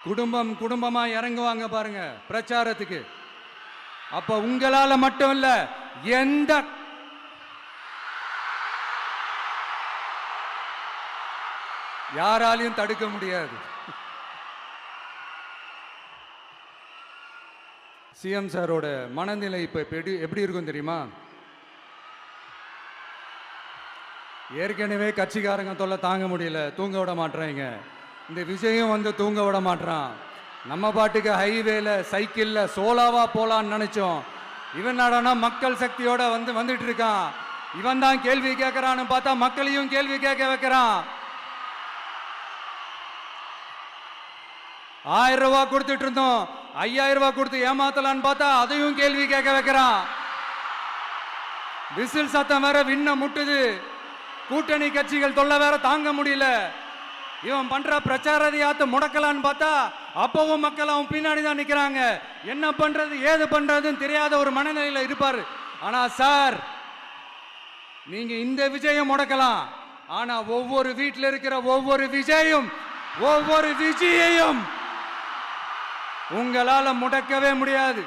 குடும்பம் குடும்பமா இறங்குவாங்க பாருங்க பிரச்சாரத்துக்கு. அப்ப உங்களால மட்டும் இல்ல, எந்த யாராலையும் தடுக்க முடியாது. சிஎம் சாரோட மனநிலை இப்ப எப்படி இருக்கும் தெரியுமா? ஏற்கனவே கட்சிக்காரங்க தொல்லை தாங்க முடியல, தூங்க விட மாட்டேறாங்க. இந்த விஜயும் வந்து தூங்க விட மாட்டான். நம்ம பாட்டுக்கு ஹைவேல சைக்கிள்ல சோலாவா போலான்னு நினைச்சோம். இவன் நாடானா மக்கள் சக்தியோட வந்துட்டு இருக்கான். இவன் தான் கேள்வி கேட்கறான்னு பார்த்தா மக்களையும் கேள்வி கேட்க வைக்கிறான். 1000 ரூபாய் கொடுத்துட்டு இருந்தோம், 5000 ரூபாய் கொடுத்து ஏமாத்தலான்னு பார்த்தா அதையும் கேள்வி கேட்க வைக்கிறான். விசில் சத்தம் வேற விண்ண முட்டுது. கூட்டணி கட்சிகள் தொல்லை வேற தாங்க முடியல. இவன் பண்ற பிரச்சாரத்தையாத்த முடக்கலான்னு பார்த்தா அப்பவும் மக்கள் அவன் பின்னாடி தான் நிக்கிறாங்க. என்ன பண்றது ஏது பண்றதுன்னு தெரியாத ஒரு மனநிலையில இருப்பாரு. ஆனா சார், நீங்க இந்த விஜயம் முடக்கலாம், ஆனா ஒவ்வொரு வீட்டில் இருக்கிற ஒவ்வொரு விஜயையும் உங்களால முடக்கவே முடியாது.